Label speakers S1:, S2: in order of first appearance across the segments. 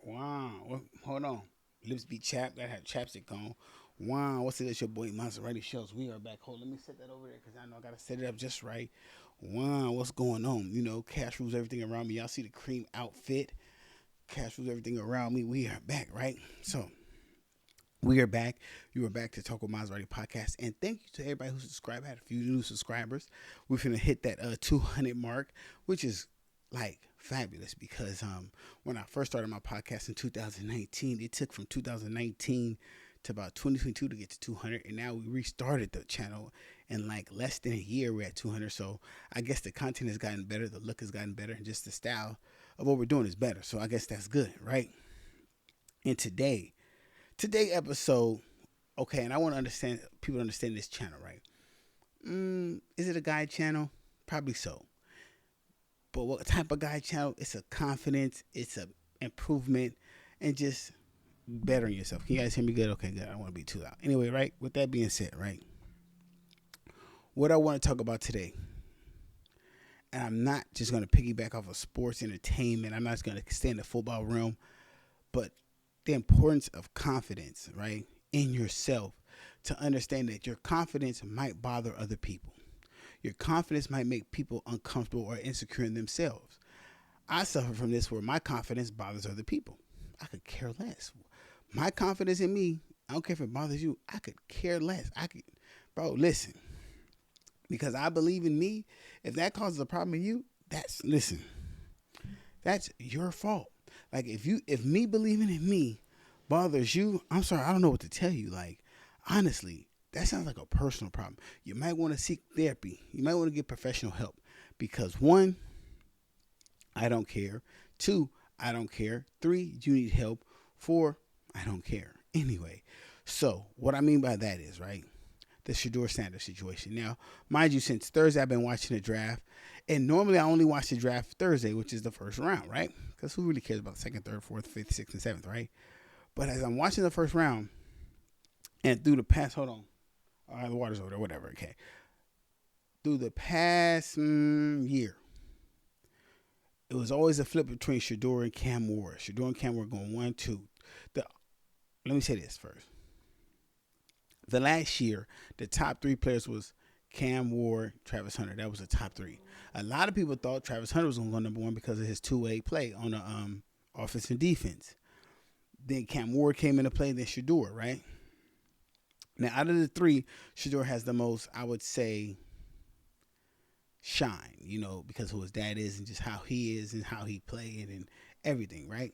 S1: Wow. Hold on. Lips be chapped. Gotta have chapstick on. Wow. What's it? It's your boy Maserati Shows. We are back. Hold. Let me set that over there because I know I gotta set it up just right. Wow. What's going on? Cash rules everything around me. Y'all see the cream outfit. Cash rules everything around me. We are back, right? So we are back. You are back to Talk with Maserati podcast, and thank you to everybody who subscribed. I had a few new subscribers. We're gonna hit that 200 mark, which is like fabulous because when I first started my podcast in 2019, it took from 2019 to about 2022 to get to 200, and now we restarted the channel in like less than a year. We're at 200, so I guess the content has gotten better, the look has gotten better, and just the style of what we're doing is better. So I guess that's good, right? And today episode, okay, and I want to understand people understand this channel, right? Is it a guide channel? Probably so. But what type of guide channel? It's a confidence, it's a improvement, and just bettering yourself. Can you guys hear me good? Okay, good. I don't want to be too loud. Anyway, right? With that being said, right? What I want to talk about today, and I'm not just going to piggyback off of sports entertainment. I'm not just going to stay in the football realm, but the importance of confidence, right, in yourself to understand that your confidence might bother other people. Your confidence might make people uncomfortable or insecure in themselves. I suffer from this where my confidence bothers other people. I could care less. My confidence in me, I don't care if it bothers you, I could care less. Bro, listen, because I believe in me, if that causes a problem in you, that's your fault. Like if me believing in me bothers you, I'm sorry, I don't know what to tell you. Like, honestly, that sounds like a personal problem. You might want to seek therapy. You might want to get professional help because one, I don't care. Two, I don't care. Three, you need help. Four, I don't care. Anyway, so what I mean by that is, right, the Shador Sanders situation. Now, mind you, since Thursday, I've been watching the draft. And normally I only watch the draft Thursday, which is the first round, right? Because who really cares about the second, third, fourth, fifth, sixth, and seventh, right? But as I'm watching the first round, and through the past, hold on, the water's over there, whatever, okay. Through the past year, it was always a flip between Shador and Cam Ward. Shador and Cam Ward going 1-2. Let me say this first. The last year, the top three players was Cam Ward, Travis Hunter. That was the top three. A lot of people thought Travis Hunter was going to go number one because of his two-way play on the offense and defense. Then Cam Ward came into play, then Shador, right? Now, out of the three, Shador has the most, I would say, shine, because of who his dad is and just how he is and how he played and everything, right?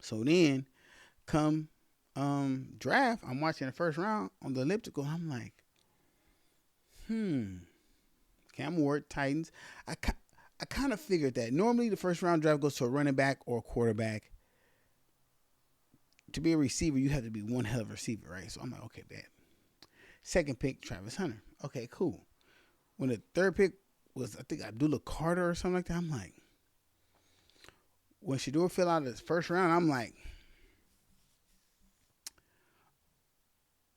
S1: So then, come draft, I'm watching the first round on the elliptical. I'm like, Cam Ward, Titans. I kind of figured that normally the first round draft goes to a running back or a quarterback. To be a receiver, you have to be one hell of a receiver, right? So I'm like, okay, bad. Second pick, Travis Hunter. Okay, cool. When the third pick was, I think, Abdullah Carter or something like that, I'm like, when Shador fell out of his first round, I'm like,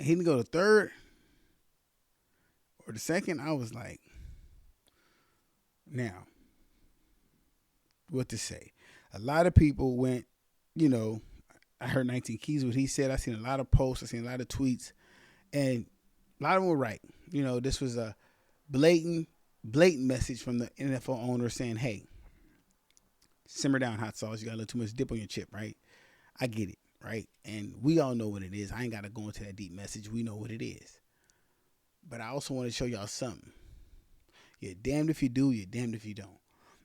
S1: he didn't go to third or the second. I was like, now, what to say? A lot of people went, I heard 19 Keys, what he said. I seen a lot of posts. I seen a lot of tweets. And a lot of them were right. This was a blatant message from the NFL owner saying, hey, simmer down, hot sauce. You got a little too much dip on your chip, right? I get it, right? And we all know what it is. I ain't got to go into that deep message. We know what it is. But I also want to show y'all something. You're damned if you do, you're damned if you don't.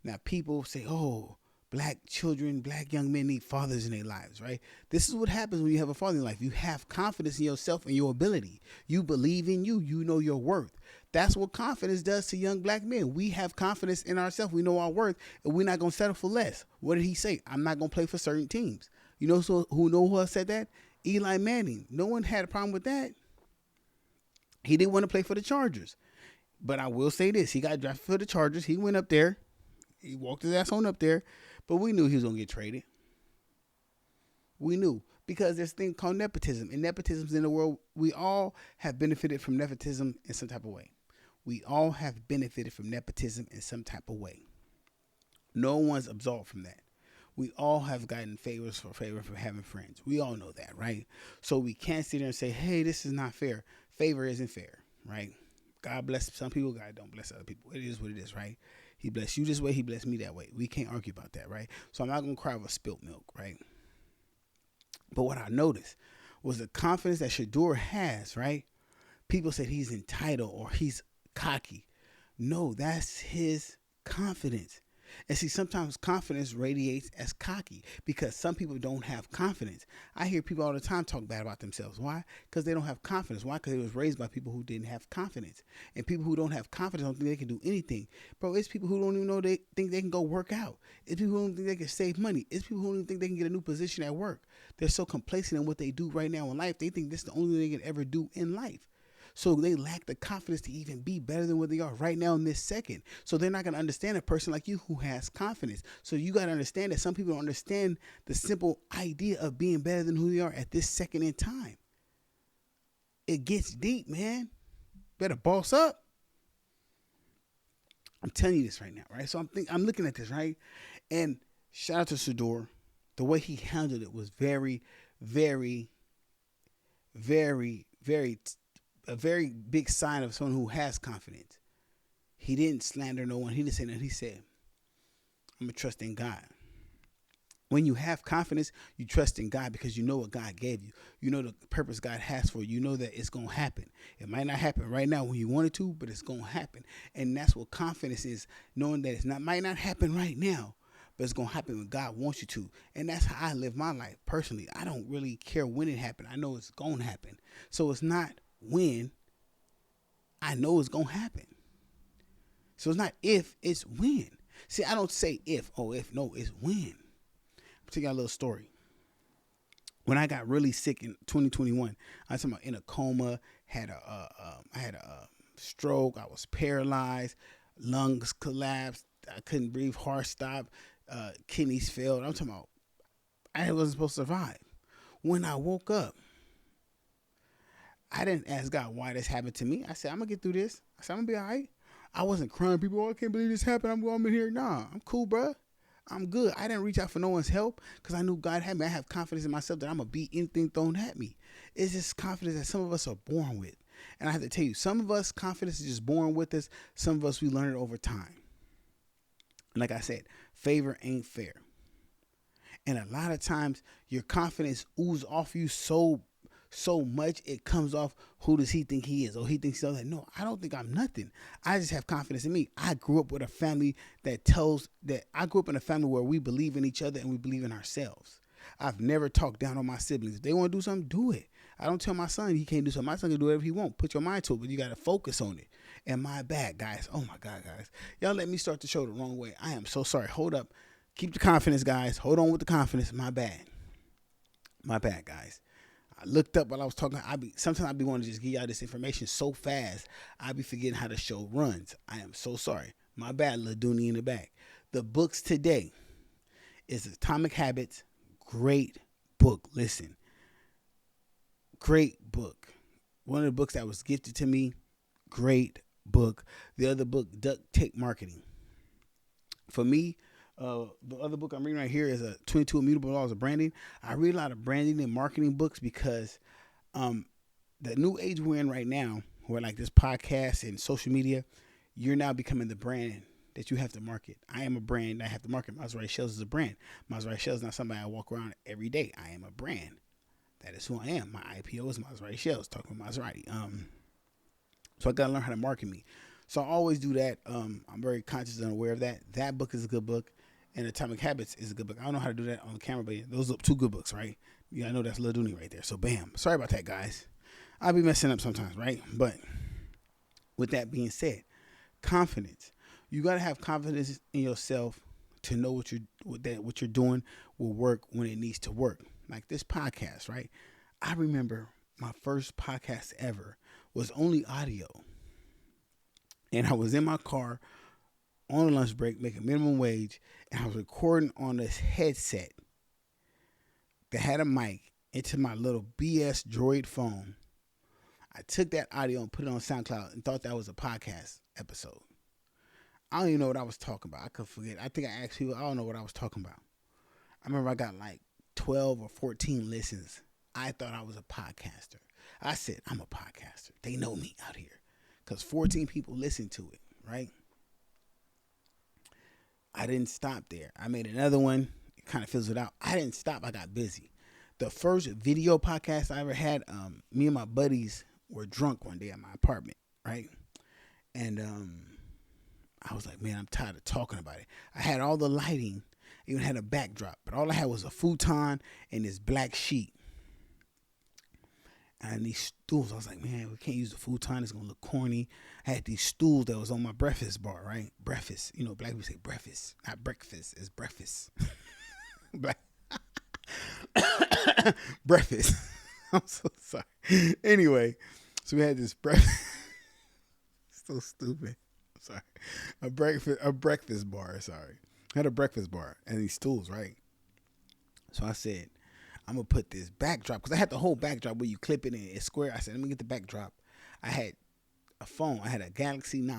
S1: Now, people say, oh, black children, black young men need fathers in their lives, right? This is what happens when you have a father in life. You have confidence in yourself and your ability. You believe in you. You know your worth. That's what confidence does to young black men. We have confidence in ourselves. We know our worth, and we're not going to settle for less. What did he say? I'm not going to play for certain teams. Who said that? Eli Manning. No one had a problem with that. He didn't want to play for the Chargers. But I will say this. He got drafted for the Chargers. He went up there. He walked his ass on up there. But we knew he was going to get traded. We knew. Because there's a thing called nepotism. And nepotism's in the world. We all have benefited from nepotism in some type of way. We all have benefited from nepotism in some type of way. No one's absolved from that. We all have gotten favor for having friends. We all know that, right? So we can't sit there and say, hey, this is not fair. Favor isn't fair, right? God bless some people, God don't bless other people. It is what it is, right? He blessed you this way, he blessed me that way. We can't argue about that, right? So I'm not gonna cry over spilt milk, right? But what I noticed was the confidence that Shador has, right? People said he's entitled or he's cocky. No, that's his confidence. And see, sometimes confidence radiates as cocky because some people don't have confidence. I hear people all the time talk bad about themselves. Why? Because they don't have confidence. Why? Because they was raised by people who didn't have confidence. And people who don't have confidence don't think they can do anything. Bro, it's people who don't even know they think they can go work out. It's people who don't think they can save money. It's people who don't even think they can get a new position at work. They're so complacent in what they do right now in life. They think this is the only thing they can ever do in life. So they lack the confidence to even be better than what they are right now in this second. So they're not going to understand a person like you who has confidence. So you got to understand that some people don't understand the simple idea of being better than who they are at this second in time. It gets deep, man. Better boss up. I'm telling you this right now, right? So I'm looking at this, right? And shout out to Shador. The way he handled it was very, very, very, very a very big sign of someone who has confidence. He didn't slander no one. He didn't say nothing. He said, I'm going to trust in God. When you have confidence, you trust in God because you know what God gave you. You know the purpose God has for you. You know that it's going to happen. It might not happen right now when you want it to, but it's going to happen. And that's what confidence is, knowing that might not happen right now, but it's going to happen when God wants you to. And that's how I live my life personally. I don't really care when it happens. I know it's going to happen. So it's not when, I know it's going to happen. So it's not if, it's when. See, I don't say if, no, it's when. I'll tell you a little story. When I got really sick in 2021, I was in a coma, I had a stroke, I was paralyzed, lungs collapsed, I couldn't breathe, heart stopped, kidneys failed. I'm talking about, I wasn't supposed to survive. When I woke up, I didn't ask God why this happened to me. I said, I'm going to get through this. I said, I'm going to be all right. I wasn't crying. People, I can't believe this happened. I'm going in here. Nah, I'm cool, bro. I'm good. I didn't reach out for no one's help because I knew God had me. I have confidence in myself that I'm going to beat anything thrown at me. It's just confidence that some of us are born with. And I have to tell you, some of us, confidence is just born with us. Some of us, we learn it over time. And like I said, favor ain't fair. And a lot of times, your confidence oozes off you so much it comes off, who does he think he is? Or he thinks he's like, no, I don't think I'm nothing. I just have confidence in me. I grew up with a family I grew up in a family where we believe in each other and we believe in ourselves. I've never talked down on my siblings. If they want to do something, do it. I don't tell my son he can't do something. My son can do whatever he wants. Put your mind to it, but you got to focus on it. And my bad, guys. Oh my God, guys. Y'all let me start the show the wrong way. I am so sorry. Hold up. Keep the confidence, guys. Hold on with the confidence. My bad. My bad, guys. I looked up while I was talking. Sometimes I be wanting to just give y'all this information so fast, I be forgetting how the show runs. I am so sorry. My bad, little Dooney in the back. The books today is Atomic Habits. Great book. Listen. Great book. One of the books that was gifted to me. Great book. The other book, Duct Tape Marketing. For me, the other book I'm reading right here is 22 Immutable Laws of Branding. I read a lot of branding and marketing books because the new age we're in right now, where like this podcast and social media, you're now becoming the brand that you have to market. I am a brand I have to market. Maserati Shells is a brand. Maserati Shells is not somebody I walk around every day. I am a brand. That is who I am. My IPO is Maserati Shells, talking about Maserati. So I got to learn how to market me. So I always do that. I'm very conscious and aware of that. That book is a good book. And Atomic Habits is a good book. I don't know how to do that on the camera, but those are two good books, right? Yeah, I know that's Lil Dooney right there. So bam. Sorry about that, guys. I'll be messing up sometimes, right? But with that being said, confidence. You got to have confidence in yourself to know what you're doing will work when it needs to work. Like this podcast, right? I remember my first podcast ever was only audio. And I was in my car on a lunch break, making minimum wage, and I was recording on this headset that had a mic into my little BS Droid phone. I took that audio and put it on SoundCloud and thought that was a podcast episode. I don't even know what I was talking about. I could forget. I think I asked people, I don't know what I was talking about. I remember I got like 12 or 14 listens. I thought I was a podcaster. I said, I'm a podcaster. They know me out here. Because 14 people listened to it, right? I didn't stop there. I made another one. It kind of fizzled out. I didn't stop. I got busy. The first video podcast I ever had, me and my buddies were drunk one day at my apartment, right? And I was like, man, I'm tired of talking about it. I had all the lighting, even had a backdrop, but all I had was a futon and this black sheet. And these stools, I was like, man, we can't use the futon. It's going to look corny. I had these stools that was on my breakfast bar, right? Breakfast. You know, black people say breakfast. Not breakfast. It's breakfast. Black. Breakfast. I'm so sorry. Anyway, so we had this breakfast. So stupid. I'm sorry. A breakfast bar, sorry. I had a breakfast bar and these stools, right? So I said, I'm going to put this backdrop, because I had the whole backdrop where you clip it and it's square. I said, let me get the backdrop. I had a phone. I had a Galaxy 9.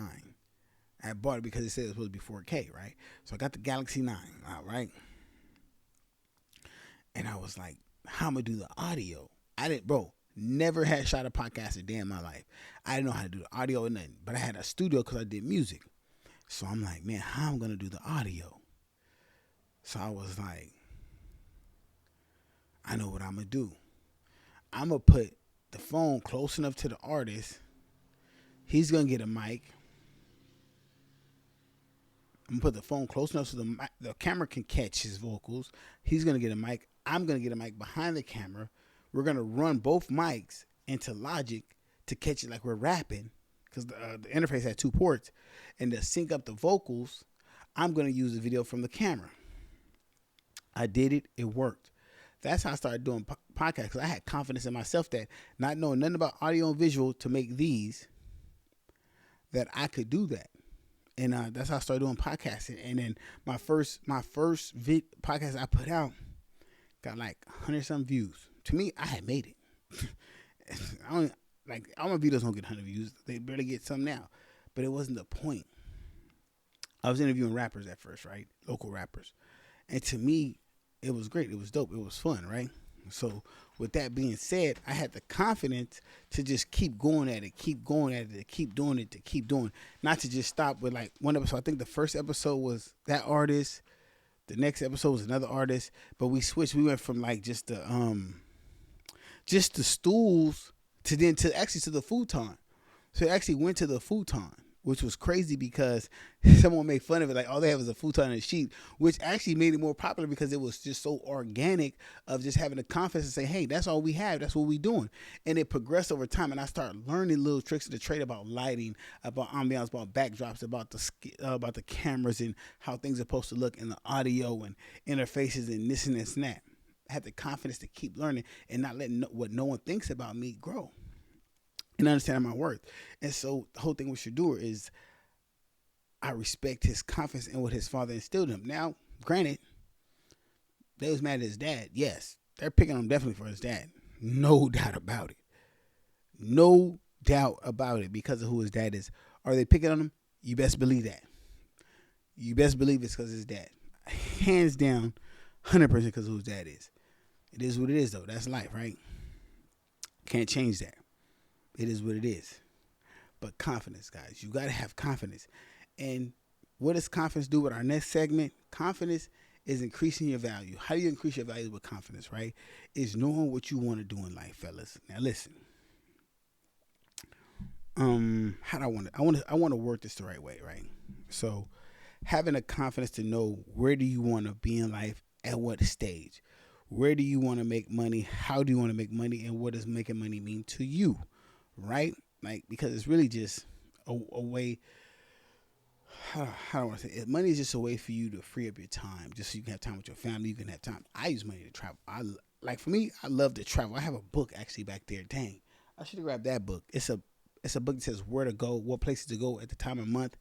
S1: I bought it because it said it was supposed to be 4K, right? So I got the Galaxy 9 out, right? And I was like, how am I going to do the audio? Never had shot a podcast a day in my life. I didn't know how to do the audio or nothing, but I had a studio because I did music. So I'm like, man, how am I going to do the audio? So I was like, I know what I'm going to do. I'm going to put the phone close enough to the artist. He's going to get a mic. I'm going to put the phone close enough so the camera can catch his vocals. He's going to get a mic. I'm going to get a mic behind the camera. We're going to run both mics into Logic to catch it like we're rapping, because the interface had 2 ports. And to sync up the vocals, I'm going to use the video from the camera. I did it. It worked. That's how I started doing podcasts, because I had confidence in myself that, not knowing nothing about audio and visual to make these, that I could do that. And that's how I started doing podcasting. And then my first podcast I put out got like 100-some views. To me, I had made it. All my videos don't get 100 views. They barely get some now. But it wasn't the point. I was interviewing rappers at first, right? Local rappers. And to me, it was great. It was dope. It was fun, right? So with that being said, I had the confidence to just keep going at it, keep doing it. Not to just stop with like one episode. I think the first episode was that artist. The next episode was another artist. But we switched. We went from like just the stools to the futon. So it actually went to the futon, which was crazy because someone made fun of it. Like, all they have is a futon and a sheet, which actually made it more popular because it was just so organic of just having the confidence to say, hey, that's all we have. That's what we doing. And it progressed over time. And I started learning little tricks of the trade about lighting, about ambiance, about backdrops, about the cameras and how things are supposed to look, and the audio and interfaces and this and this and that. I had the confidence to keep learning and not letting what no one thinks about me grow, and understanding my worth. And so the whole thing with Shadur is I respect his confidence in what his father instilled in him. Now, granted, they was mad at his dad. Yes, they're picking on him definitely for his dad. No doubt about it. No doubt about it, because of who his dad is. Are they picking on him? You best believe that. You best believe it's because of his dad. Hands down, 100% because of who his dad is. It is what it is, though. That's life, right? Can't change that. It is what it is. But confidence, guys. You got to have confidence. And what does confidence do with our next segment? Confidence is increasing your value. How do you increase your value with confidence, right? Is knowing what you want to do in life, fellas. Now, listen. How do I want to work this the right way, right? So, having the confidence to know, where do you want to be in life, at what stage? Where do you want to make money? How do you want to make money? And what does making money mean to you? Right? Like, because it's really just a way. How do I want to say it? Money is just a way for you to free up your time, just so you can have time with your family. You can have time. I use money to travel. For me, I love to travel. I have a book actually back there. Dang, I should have grabbed that book. It's a book that says where to go, what places to go at the time of month.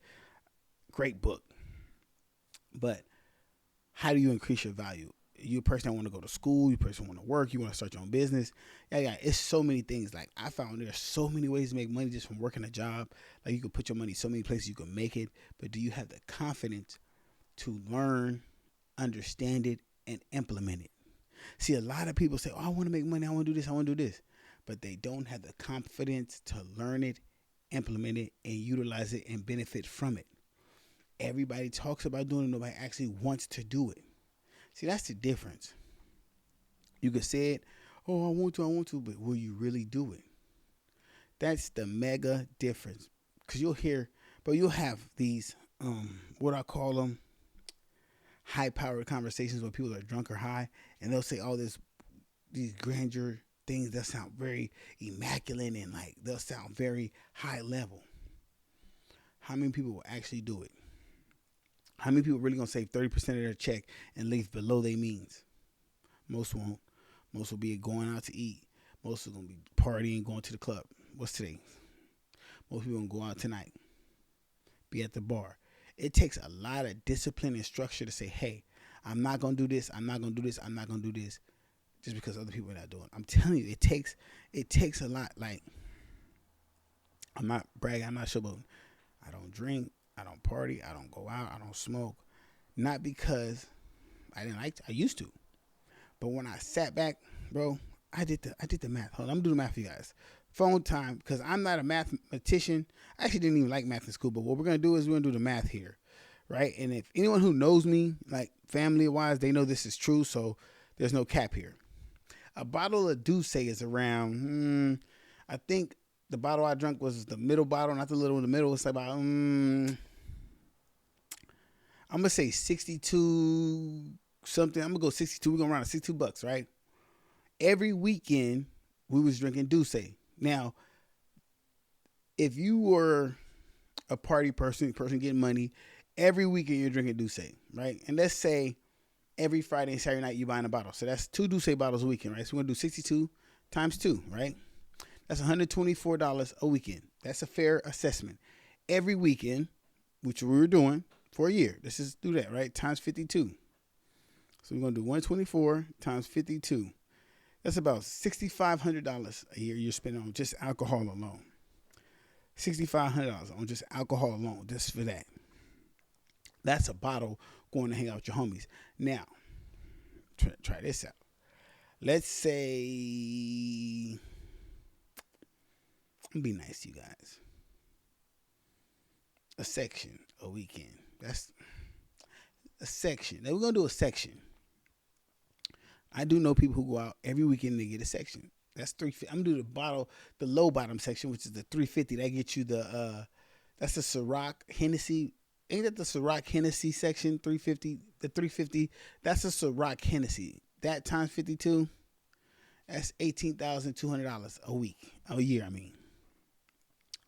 S1: Great book. But how do you increase your value? You a person that want to go to school, you a person want to work, you want to start your own business. Yeah, it's so many things. Like, I found there's so many ways to make money just from working a job. Like, you can put your money so many places you can make it, but do you have the confidence to learn, understand it, and implement it. See, a lot of people say, oh, I want to make money. I want to do this. I want to do this. But they don't have the confidence to learn it, implement it, and utilize it and benefit from it. Everybody talks about doing it. Nobody actually wants to do it. See, that's the difference. You could say it, oh, I want to, but will you really do it? That's the mega difference. Because you'll have these, what I call them, high-powered conversations where people are drunk or high, and they'll say all these grandeur things that sound very immaculate and like they'll sound very high level. How many people will actually do it? How many people are really going to save 30% of their check and live below their means? Most won't. Most will be going out to eat. Most are going to be partying, going to the club. What's today? Most people are going to go out tonight, be at the bar. It takes a lot of discipline and structure to say, hey, I'm not going to do this. I'm not going to do this. I'm not going to do this just because other people are not doing it. I'm telling you, it takes a lot. Like, I'm not bragging. I'm not showboating. I don't drink. I don't party. I don't go out. I don't smoke. Not because I didn't like to. I used to. But when I sat back, bro, I did the math. Hold on, I'm doing the math for you guys. Phone time, because I'm not a mathematician. I actually didn't even like math in school. But what we're going to do is we're going to do the math here, right? And if anyone who knows me, like family-wise, they know this is true, so there's no cap here. A bottle of Douce is around, I think the bottle I drank was the middle bottle, not the little in the middle. It's about, I'm going to say 62 something. I'm going to go 62. We're going to round $62, right? Every weekend, we was drinking Douce. Now, if you were a party person getting money, every weekend you're drinking Douce, right? And let's say every Friday and Saturday night you're buying a bottle. So that's 2 Douce bottles a weekend, right? So we're going to do 62 times 2, right? That's $124 a weekend. That's a fair assessment. Every weekend, which we were doing for a year. Let's just do that, right? Times 52. So we're going to do 124 times 52. That's about $6,500 a year you're spending on just alcohol alone. $6,500 on just alcohol alone, just for that. That's a bottle going to hang out with your homies. Now, try this out. Let's say, I'm be nice to you guys. A section a weekend. That's a section. Now we're going to do a section. I do know people who go out every weekend and they get a section. That's $350. I'm gonna do the low bottom section, which is the $350. That gets you that's the Ciroc Hennessy. Ain't that the Ciroc Hennessy section? $350. The $350. That's the Ciroc Hennessy. That times 52. That's $18,200 a year. I mean,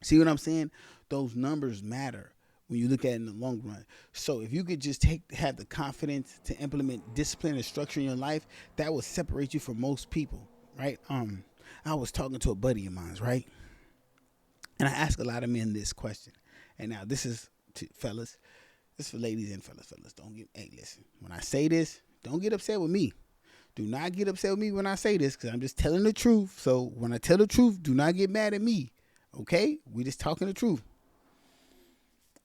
S1: see what I'm saying? Those numbers matter when you look at it in the long run. So if you could just have the confidence to implement discipline and structure in your life, that will separate you from most people, right? I was talking to a buddy of mine, right? And I ask a lot of men this question. And now this is to fellas. This is for ladies and fellas. Hey, listen. When I say this, don't get upset with me. Do not get upset with me when I say this, because I'm just telling the truth. So when I tell the truth, do not get mad at me. Okay? We just talking the truth.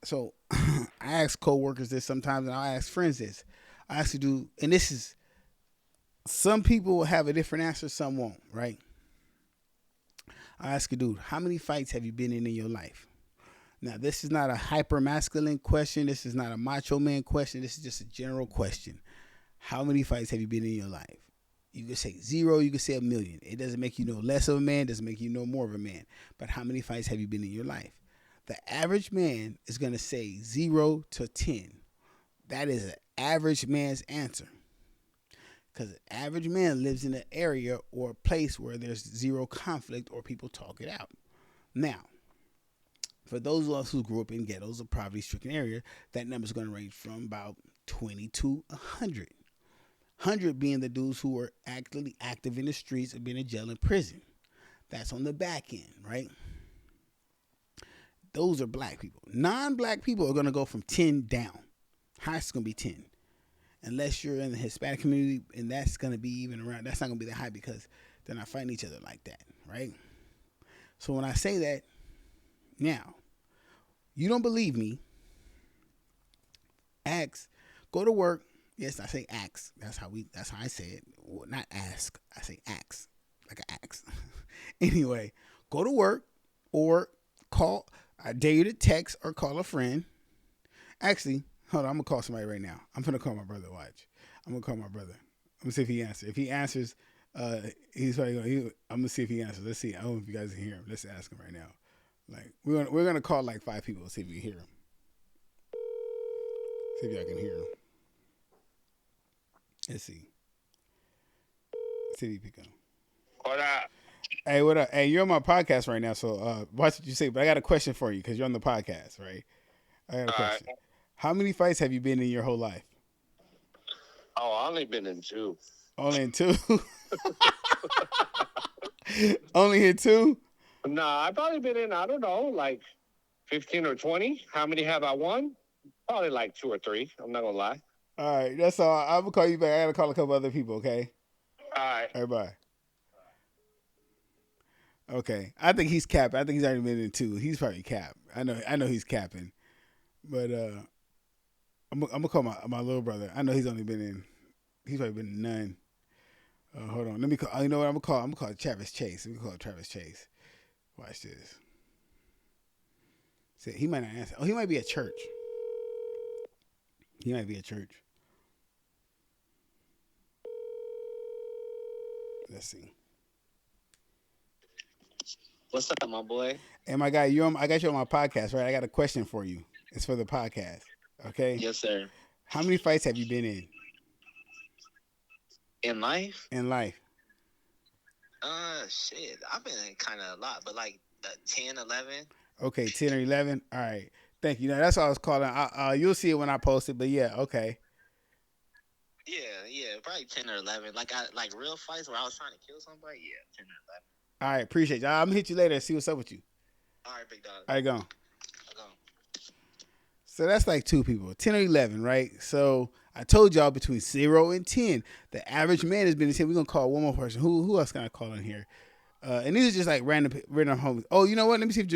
S1: So I ask coworkers this sometimes, and I ask friends this. I actually do, and this is, some people will have a different answer, some won't, right? I ask a dude, how many fights have you been in your life? Now, this is not a hyper masculine question. This is not a macho man question. This is just a general question. How many fights have you been in your life? You could say 0. You could say 1,000,000. It doesn't make you no less of a man. It doesn't make you no more of a man. But how many fights have you been in your life? The average man is going to say 0 to 10. That is an average man's answer. Because the average man lives in an area or a place where there's 0 conflict or people talk it out. Now, for those of us who grew up in ghettos or poverty-stricken area, that number is going to range from about 20 to 100. 100 being the dudes who are actually active in the streets or been in jail and prison. That's on the back end, right? Those are black people. Non-black people are going to go from 10 down. Highest is going to be 10. Unless you're in the Hispanic community, and that's going to be even around. That's not going to be that high because they're not fighting each other like that, right? So when I say that, now, you don't believe me, go to work Yes, I say axe. That's how I say it. Well, not ask. I say axe. Like an axe. Anyway, go to work or call. I dare you to text or call a friend. Actually, hold on. I'm gonna call somebody right now. I'm gonna call my brother. Watch. I'm gonna call my brother. I'm gonna see if he answers. If he answers, he's probably gonna. I'm gonna see if he answers. Let's see. I don't know if you guys can hear him. Let's ask him right now. Like we're gonna call like 5 people. See if you hear him. See if y'all can hear him. Let's see. See if he pick up.
S2: What up?
S1: Hey, what up? Hey, you're on my podcast right now, so watch what you say. But I got a question for you because you're on the podcast, right? I got a
S2: All right.
S1: question. How many fights have you been in your whole life?
S2: Oh, I only been in two.
S1: Only in two. Only in two.
S2: Nah, I've probably been in, I don't know, like 15 or 20. How many have I won? Probably like two or three. I'm not gonna lie.
S1: All right, that's all. I'm gonna call you back. I gotta call a couple other people. Okay.
S2: All right.
S1: All right, bye. Okay, I think he's capping. I think he's already been in two. He's probably capped. I know. He's capping. But I'm gonna call my little brother. I know he's only been in. He's probably been in none. Hold on. Let me call. You know what? I'm gonna call Travis Chase. Let me call Travis Chase. Watch this. See, he might not answer. Oh, he might be at church. He might be at church. Let's see.
S3: What's up, my boy?
S1: Hey, my guy, I got you on my podcast, right? I got a question for you. It's for the podcast. Okay.
S3: Yes, sir.
S1: How many fights have you been in?
S3: In life?
S1: In life?
S3: Shit. I've been in kind of a lot, but like 10, 11.
S1: Okay, 10 or 11. All right. Thank you. Now, that's what I was calling. You'll see it when I post it, but yeah, okay.
S3: Yeah, probably 10 or 11. Like real fights where I was trying to kill somebody. Yeah, 10 or 11.
S1: All right, appreciate you. I'm gonna hit you later and see what's up with you.
S3: All right, big dog.
S1: All right, go.
S3: Go.
S1: So that's like 2 people, 10 or 11, right? So I told y'all between 0 and 10, the average man has been in 10. We're gonna call one more person. Who else can I call in here? And these are just like random homies. Oh, you know what? Let me see if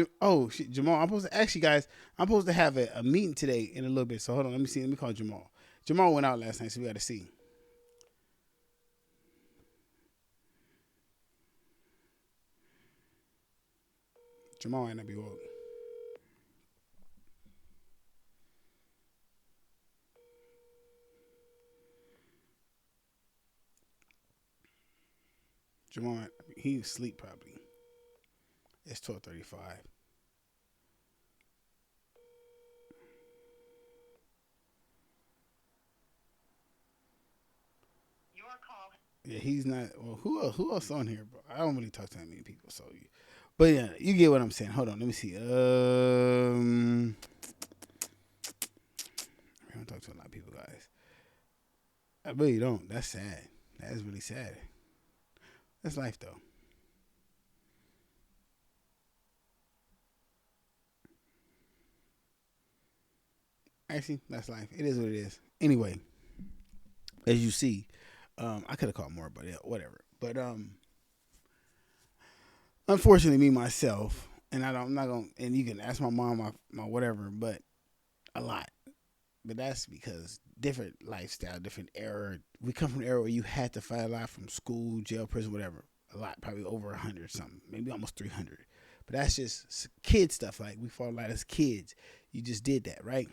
S1: Jamal. I'm supposed to actually, guys. I'm supposed to have a meeting today in a little bit. So hold on. Let me see. Let me call Jamal. Jamal went out last night, so we got to see. Jamal might not be woke. Jamal, he's asleep probably. It's 12:35. Yeah, he's not. Well, who else on here, bro? I don't really talk to that many people, so. But yeah, you get what I'm saying. Hold on, let me see. I don't talk to a lot of people, guys. I really don't. That's sad. That is really sad. That's life, though. Actually, that's life. It is what it is. Anyway, as you see, I could have called more, but yeah, whatever. But unfortunately, me myself, and I'm not gonna. And you can ask my mom, my whatever, but a lot. But that's because different lifestyle, different era. We come from an era where you had to fight a lot from school, jail, prison, whatever. A lot, probably over 100 something, maybe almost 300. But that's just kid stuff. Like we fought a lot as kids. You just did that, right?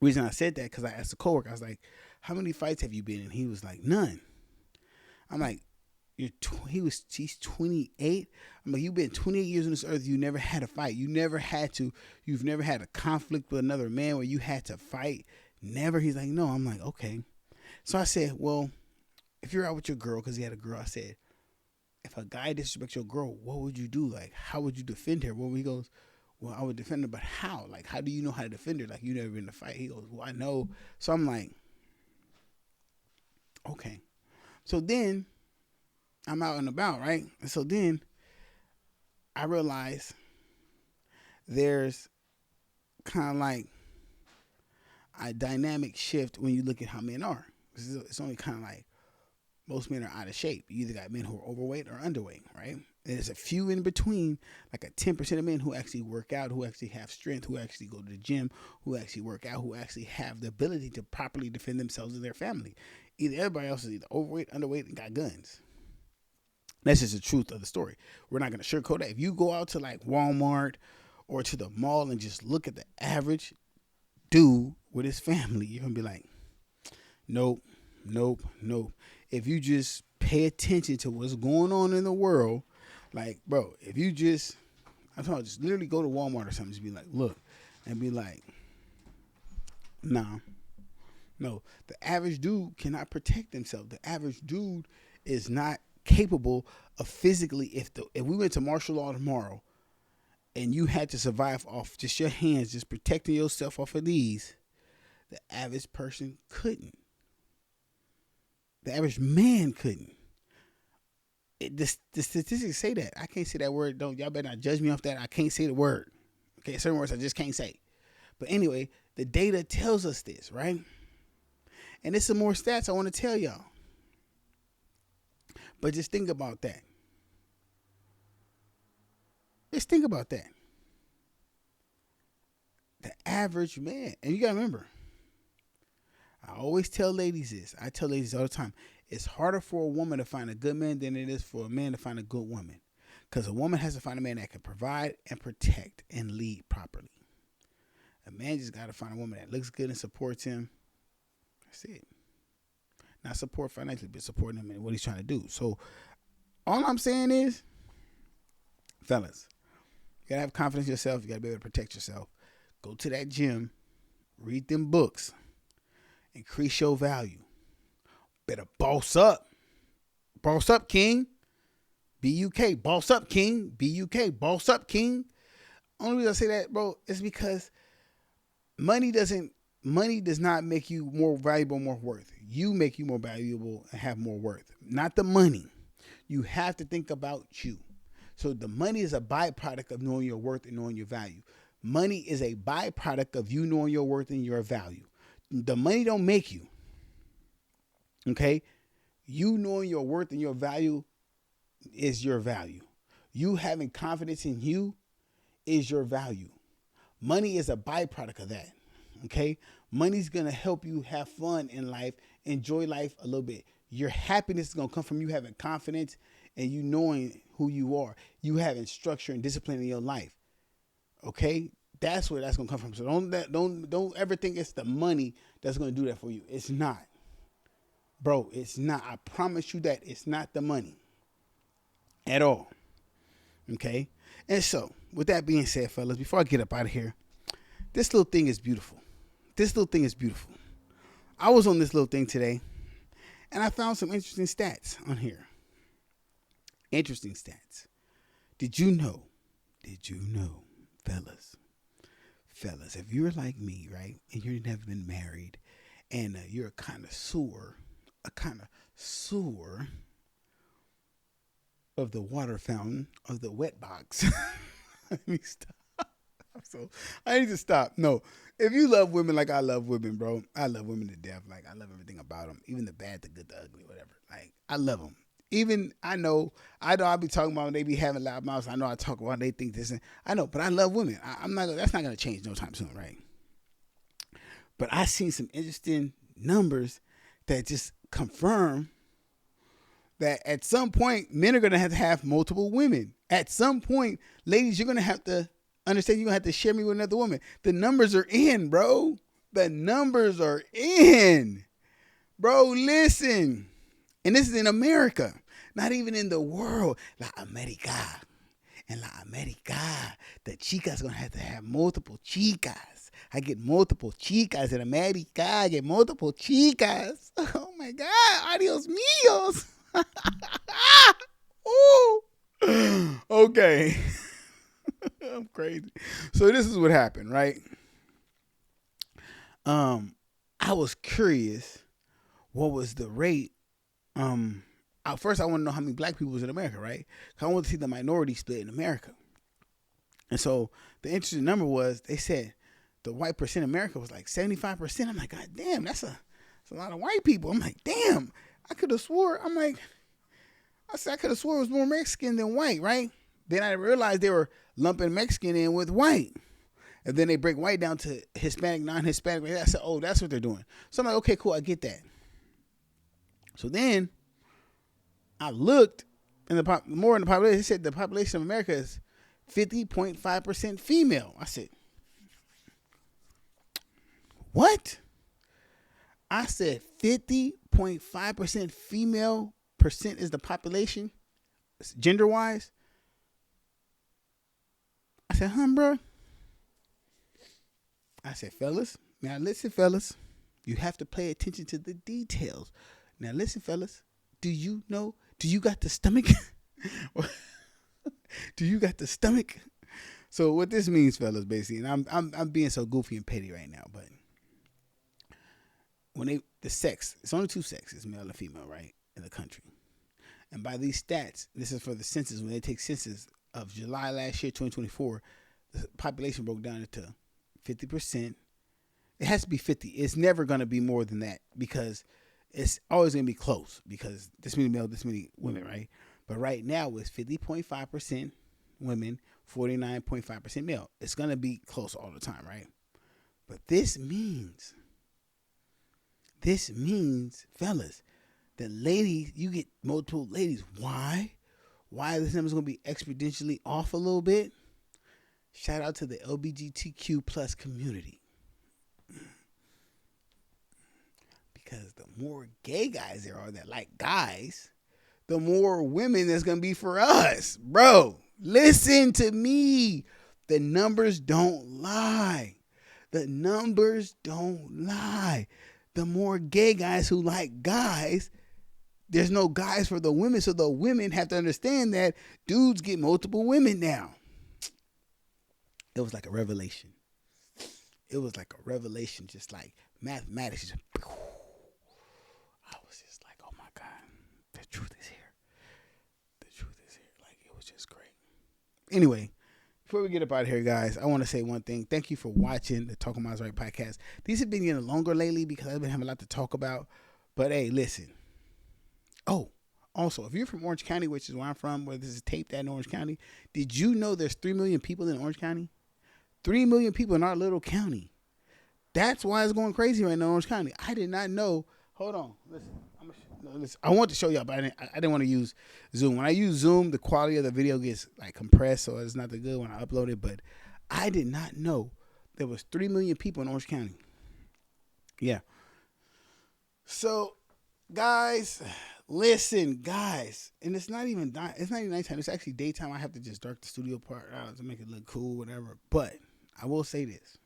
S1: Reason I said that because I asked a coworker. I was like, "How many fights have you been in?" He was like, "None." I'm like, he's 28. I'm like, you've been 28 years on this earth. You never had a fight. You've never had a conflict with another man where you had to fight. Never. He's like, no. I'm like, okay. So I said, well, if you're out with your girl, because he had a girl, I said, if a guy disrespects your girl, what would you do? Like, how would you defend her? Well, he goes, well, I would defend her, but how? Like, how do you know how to defend her? Like, you never been in a fight. He goes, well, I know. So I'm like, okay. So then I'm out and about, right? And so then I realize there's kind of like a dynamic shift when you look at how men are. It's only kind of like Most men are out of shape. You either got men who are overweight or underweight, right? There's a few in between, like a 10% of men who actually work out, who actually have strength, who actually go to the gym, who actually work out, who actually have the ability to properly defend themselves and their family. Either everybody else is either overweight, underweight, and got guns. That's just the truth of the story. We're not going to sugarcoat that. If you go out to like Walmart or to the mall and just look at the average dude with his family, you're going to be like, nope, nope, nope. If you just pay attention to what's going on in the world, like, bro, if you just, I'm talking about just literally go to Walmart or something, just be like, look, and be like, nah, no. The average dude cannot protect himself. The average dude is not capable of physically, if we went to martial law tomorrow and you had to survive off just your hands, just protecting yourself off of these, the average person couldn't. The average man couldn't. The statistics say that. I can't say that word. Y'all better not judge me off that. I can't say the word. Okay, certain words I just can't say. But anyway, the data tells us this, right? And there's some more stats I want to tell y'all. But just think about that. Just think about that. The average man, and you got to remember, I always tell ladies this. I tell ladies all the time, it's harder for a woman to find a good man than it is for a man to find a good woman. Because a woman has to find a man that can provide and protect and lead properly. A man just got to find a woman that looks good and supports him. That's it. Not support financially, but supporting him in what he's trying to do. So all I'm saying is, fellas, you got to have confidence in yourself. You got to be able to protect yourself. Go to that gym. Read them books. Increase your value. Better boss up. Boss up, king. B-U-K. Boss up, king. B-U-K. Boss up, king. Only reason I say that, bro, is because money does not make you more valuable, more worth. You make you more valuable and have more worth. Not the money. You have to think about you. So the money is a byproduct of knowing your worth and knowing your value. Money is a byproduct of you knowing your worth and your value. The money don't make you. Okay? You knowing your worth and your value is your value. You having confidence in you is your value. Money is a byproduct of that. Okay? Money's going to help you have fun in life, enjoy life a little bit. Your happiness is going to come from you having confidence and you knowing who you are. You having structure and discipline in your life. Okay? That's where that's going to come from. So don't ever think it's the money that's going to do that for you. It's not. Bro, it's not. I promise you that it's not the money at all. Okay? And so, with that being said, fellas, before I get up out of here, this little thing is beautiful. This little thing is beautiful. I was on this little thing today, and I found some interesting stats on here. Interesting stats. Did you know, fellas, if you're like me, right, and you've never been married, and you're a kind of sewer of the water fountain, of the wet box. Let me stop. I need to stop. No, if you love women like I love women, bro, I love women to death. Like, I love everything about them, even the bad, the good, the ugly, whatever. Like, I love them. Even I know I'll be talking about when they be having loud mouths. I know I talk about they think this, and I know, but I love women. That's not gonna change no time soon, right? But I seen some interesting numbers that just confirm that at some point men are gonna have multiple women. At some point, ladies, you're gonna have to understand. You're gonna have to share me with another woman. The numbers are in, bro. The numbers are in, bro. Listen. And this is in America, not even in the world. La America. In La America, the chicas going to have multiple chicas. I get multiple chicas in America. I get multiple chicas. Oh, my God. Adios míos. Ooh. Okay. I'm crazy. So this is what happened, right? I was curious what was the rate. First I want to know how many black people was in America, right? Because I want to see the minority split in America. And so the interesting number was, they said the white percent in America was like 75%. I'm like, God damn, that's a lot of white people. I'm like, damn. I could have swore. I'm like, I said I could have swore it was more Mexican than white, right? Then I realized they were lumping Mexican in with white. And then they break white down to Hispanic, non-Hispanic. I said, oh, that's what they're doing. So I'm like, okay, cool, I get that. So then I looked, and more in the population. It said the population of America is 50.5% female. I said, what? I said 50.5% female percent is the population, gender-wise. I said, bro? I said, fellas, now listen, fellas. You have to pay attention to the details. Now listen, fellas. Do you got the stomach? Do you got the stomach? So what this means, fellas, basically, and I'm being so goofy and petty right now, but when the sex, it's only two sexes, male and female, right, in the country. And by these stats, this is for the census, when they take census of July last year, 2024, the population broke down into 50%. It has to be 50. It's never going to be more than that because it's always going to be close because this many male, this many women, right? But right now it's 50.5% women, 49.5% male. It's going to be close all the time, right? But this means, fellas, that ladies, you get multiple ladies. Why? Why this number's going to be exponentially off a little bit? Shout out to the LGBTQ plus community. Because the more gay guys there are that like guys, the more women there's going to be for us. Bro, listen to me. The numbers don't lie. The numbers don't lie. The more gay guys who like guys, there's no guys for the women. So the women have to understand that dudes get multiple women now. It was like a revelation. It was like a revelation, just like mathematics. I was just like, oh my God, the truth is here. The truth is here. Like, it was just great. Anyway, before we get up out of here, guys, I want to say one thing. Thank you for watching the Talking Maserati podcast. These have been getting longer lately because I've been having a lot to talk about. But hey, listen. Oh, also, if you're from Orange County, which is where I'm from, where this is taped at in Orange County, did you know there's 3 million people in Orange County? 3 million people in our little county. That's why it's going crazy right now in Orange County. I did not know. Hold on. Listen. I want to show y'all, but I didn't want to use Zoom. When I use Zoom, the quality of the video gets like compressed, so it's not that good when I upload it. But I did not know there was 3 million people in Orange County. Yeah. So, guys, listen, guys, and it's not even nighttime. It's actually daytime. I have to just dark the studio part out to make it look cool, whatever. But I will say this: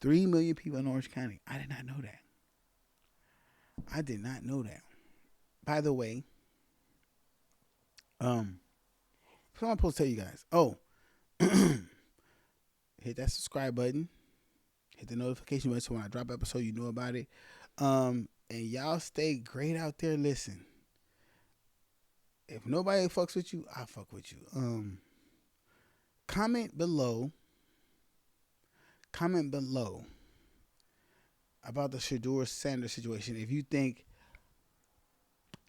S1: 3 million people in Orange County. I did not know that. I did not know that. By the way, so I'm supposed to tell you guys. Oh, hit that subscribe button. Hit the notification button so when I drop an episode, you know about it. And y'all stay great out there. Listen, if nobody fucks with you, I fuck with you. Comment below about the Shedeur Sanders situation. If you think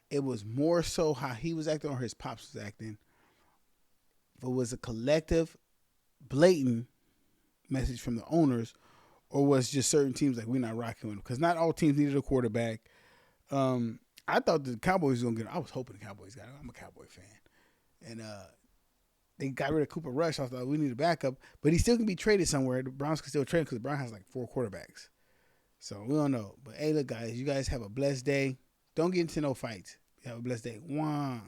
S1: it was more so how he was acting or his pops was acting, if it was a collective, blatant message from the owners, or was just certain teams like, we're not rocking with him. Because not all teams needed a quarterback. I thought the Cowboys were going to get him. I was hoping the Cowboys got him. I'm a Cowboy fan. And they got rid of Cooper Rush. I thought we need a backup. But he still can be traded somewhere. The Browns can still trade him because the Browns has like 4 quarterbacks. So we don't know. But hey, look, guys, you guys have a blessed day. Don't get into no fights. Have a blessed day. Wah.